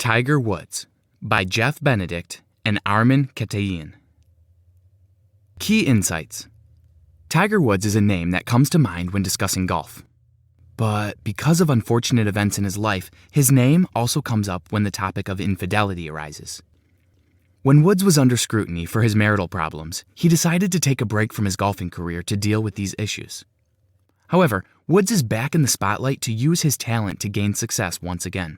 Tiger Woods by Benedict and Armen Keteyian. Key insights. Tiger Woods is a name that comes to mind when discussing golf. But because of unfortunate events in his life, his name also comes up when the topic of infidelity arises. When Woods was under scrutiny for his marital problems, he decided to take a break from his golfing career to deal with these issues. However, Woods is back in the spotlight to use his talent to gain success once again.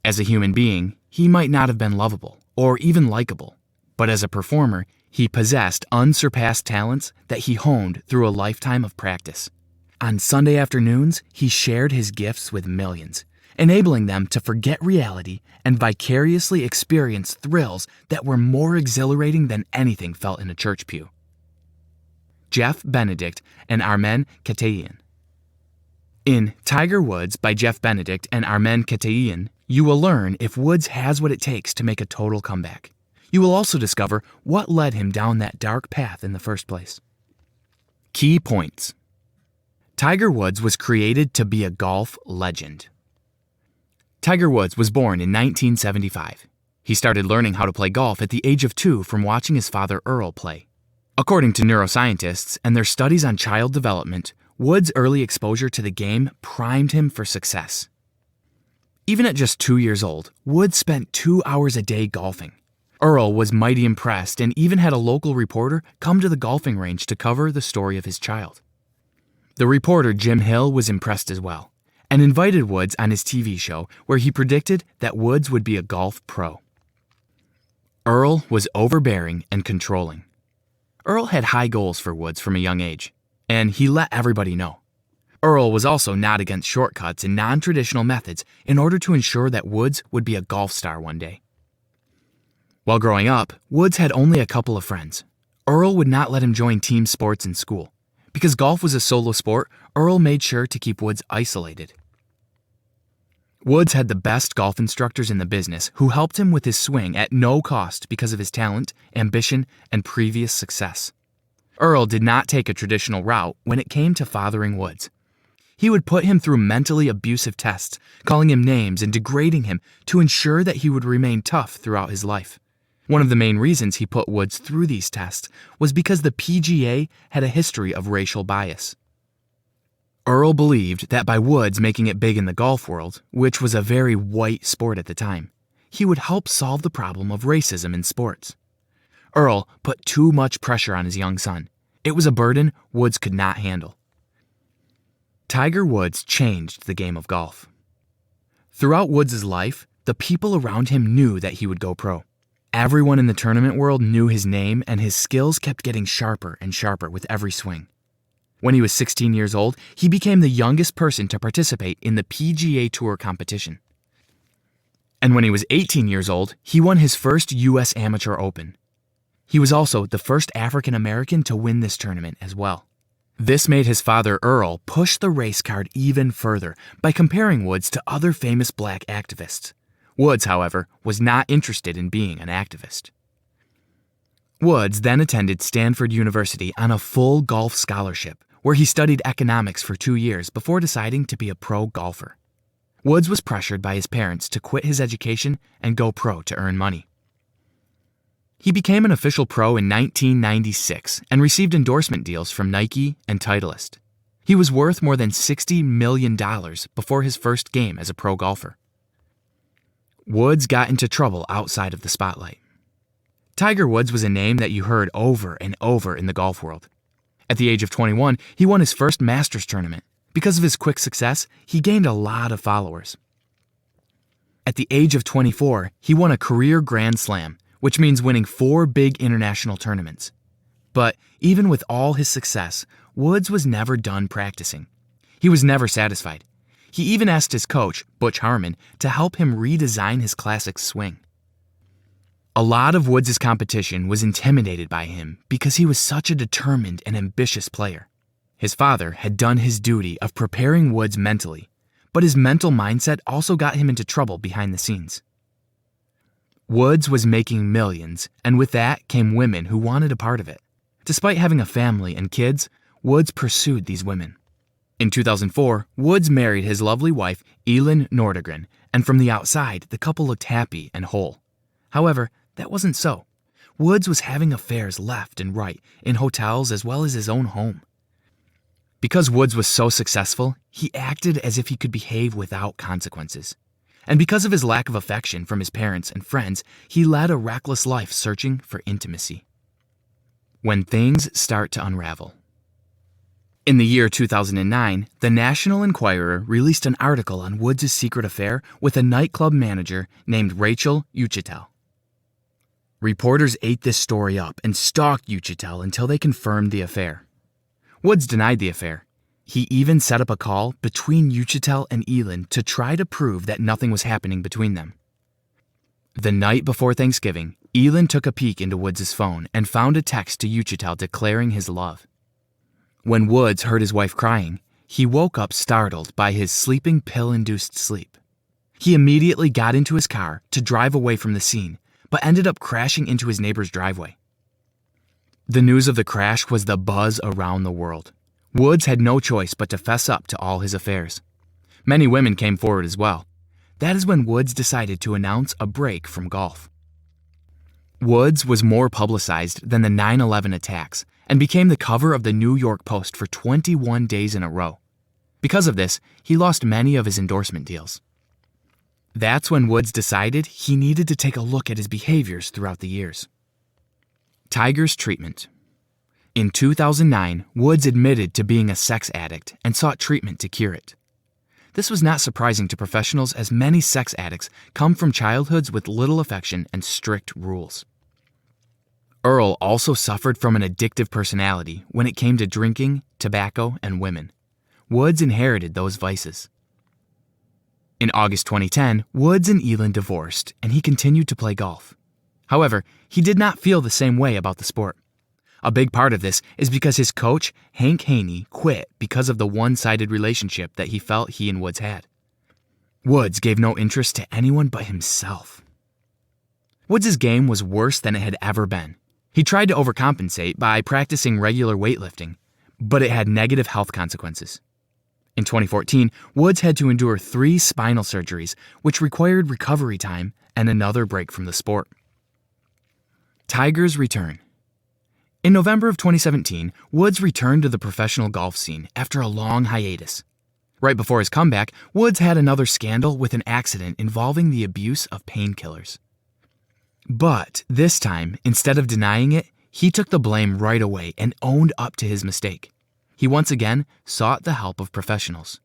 As a human being, he might not have been lovable or even likable, but as a performer, he possessed unsurpassed talents that he honed through a lifetime of practice. On Sunday afternoons, he shared his gifts with millions, enabling them to forget reality and vicariously experience thrills that were more exhilarating than anything felt in a church pew. Benedict and Armen Keteyian. In Tiger Woods by Benedict and Armen Keteyian, you will learn if Woods has what it takes to make a total comeback. You will also discover what led him down that dark path in the first place. Key points. Tiger Woods was created to be a golf legend. Tiger Woods was born in 1975. He started learning how to play golf at the age of 2 from watching his father Earl play. According to neuroscientists and their studies on child development, Woods' early exposure to the game primed him for success. Even at just 2 years old, Woods spent 2 hours a day golfing. Earl was mighty impressed and even had a local reporter come to the golfing range to cover the story of his child. The reporter Jim Hill was impressed as well and invited Woods on his TV show where he predicted that Woods would be a golf pro. Earl was overbearing and controlling. Earl had high goals for Woods from a young age, and he let everybody know. Earl was also not against shortcuts and non-traditional methods in order to ensure that Woods would be a golf star one day. While growing up, Woods had only a couple of friends. Earl would not let him join team sports in school. Because golf was a solo sport, Earl made sure to keep Woods isolated. Woods had the best golf instructors in the business who helped him with his swing at no cost because of his talent, ambition, and previous success. Earl did not take a traditional route when it came to fathering Woods. He would put him through mentally abusive tests, calling him names and degrading him to ensure that he would remain tough throughout his life. One of the main reasons he put Woods through these tests was because the PGA had a history of racial bias. Earl believed that by Woods making it big in the golf world, which was a very white sport at the time, he would help solve the problem of racism in sports. Earl put too much pressure on his young son. It was a burden Woods could not handle. Tiger Woods changed the game of golf. Throughout Woods' life, the people around him knew that he would go pro. Everyone in the tournament world knew his name, and his skills kept getting sharper and sharper with every swing. When he was 16 years old, he became the youngest person to participate in the PGA Tour competition. And when he was 18 years old, he won his first U.S. Amateur Open. He was also the first African American to win this tournament as well. This made his father Earl push the race card even further by comparing Woods to other famous black activists. Woods, however, was not interested in being an activist. Woods then attended Stanford University on a full golf scholarship, where he studied economics for 2 years before deciding to be a pro golfer. Woods was pressured by his parents to quit his education and go pro to earn money. He became an official pro in 1996 and received endorsement deals from Nike and Titleist. He was worth more than $60 million before his first game as a pro golfer. Woods got into trouble outside of the spotlight. Tiger Woods was a name that you heard over and over in the golf world. At the age of 21, he won his first Masters tournament. Because of his quick success, he gained a lot of followers. At the age of 24, he won a career Grand Slam, which means winning 4 big international tournaments. But even with all his success, Woods was never done practicing. He was never satisfied. He even asked his coach, Butch Harmon, to help him redesign his classic swing. A lot of Woods' competition was intimidated by him because he was such a determined and ambitious player. His father had done his duty of preparing Woods mentally, but his mental mindset also got him into trouble behind the scenes. Woods was making millions, and with that came women who wanted a part of it. Despite having a family and kids, Woods pursued these women. In 2004, Woods married his lovely wife, Elin Nordegren, and from the outside, the couple looked happy and whole. However, that wasn't so. Woods was having affairs left and right, in hotels as well as his own home. Because Woods was so successful, he acted as if he could behave without consequences. And because of his lack of affection from his parents and friends, he led a reckless life searching for intimacy. When things start to unravel. In the year 2009, the National Enquirer released an article on Woods' secret affair with a nightclub manager named Rachel Uchitel. Reporters ate this story up and stalked Uchitel until they confirmed the affair. Woods denied the affair. He even set up a call between Uchitel and Elin to try to prove that nothing was happening between them. The night before Thanksgiving, Elin took a peek into Woods' phone and found a text to Uchitel declaring his love. When Woods heard his wife crying, he woke up startled by his sleeping pill-induced sleep. He immediately got into his car to drive away from the scene, but ended up crashing into his neighbor's driveway. The news of the crash was the buzz around the world. Woods had no choice but to fess up to all his affairs. Many women came forward as well. That is when Woods decided to announce a break from golf. Woods was more publicized than the 9/11 attacks and became the cover of the New York Post for 21 days in a row. Because of this, he lost many of his endorsement deals. That's when Woods decided he needed to take a look at his behaviors throughout the years. Tiger's treatment. In 2009, Woods admitted to being a sex addict and sought treatment to cure it. This was not surprising to professionals as many sex addicts come from childhoods with little affection and strict rules. Earl also suffered from an addictive personality when it came to drinking, tobacco, and women. Woods inherited those vices. In August 2010, Woods and Elin divorced, and he continued to play golf. However, he did not feel the same way about the sport. A big part of this is because his coach, Hank Haney, quit because of the one-sided relationship that he felt he and Woods had. Woods gave no interest to anyone but himself. Woods' game was worse than it had ever been. He tried to overcompensate by practicing regular weightlifting, but it had negative health consequences. In 2014, Woods had to endure 3 spinal surgeries, which required recovery time and another break from the sport. Tiger's return. In November of 2017, Woods returned to the professional golf scene after a long hiatus. Right before his comeback, Woods had another scandal with an accident involving the abuse of painkillers. But this time, instead of denying it, he took the blame right away and owned up to his mistake. He once again sought the help of professionals.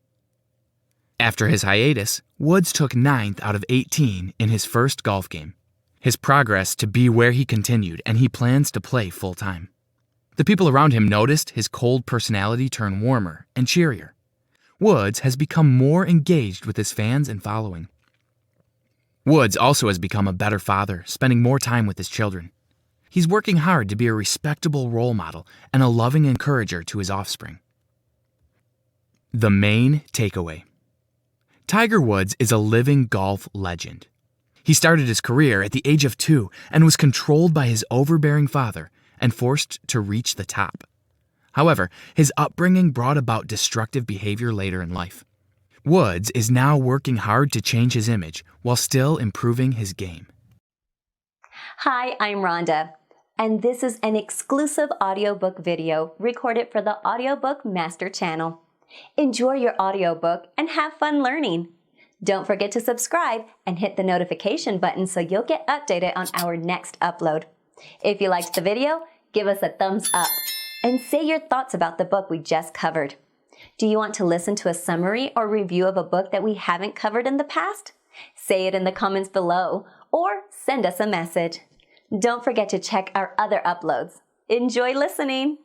After his hiatus, Woods took 9th out of 18 in his first golf game. His progress to be where he continued, and he plans to play full-time. The people around him noticed his cold personality turn warmer and cheerier. Woods has become more engaged with his fans and following. Woods also has become a better father, spending more time with his children. He's working hard to be a respectable role model and a loving encourager to his offspring. The main takeaway. Tiger Woods is a living golf legend. He started his career at the age of 2 and was controlled by his overbearing father and forced to reach the top. However, his upbringing brought about destructive behavior later in life. Woods is now working hard to change his image while still improving his game. Hi, I'm Rhonda, and this is an exclusive audiobook video recorded for the Audiobook Master Channel. Enjoy your audiobook and have fun learning. Don't forget to subscribe and hit the notification button so you'll get updated on our next upload. If you liked the video, give us a thumbs up and say your thoughts about the book we just covered. Do you want to listen to a summary or review of a book that we haven't covered in the past? Say it in the comments below or send us a message. Don't forget to check our other uploads. Enjoy listening!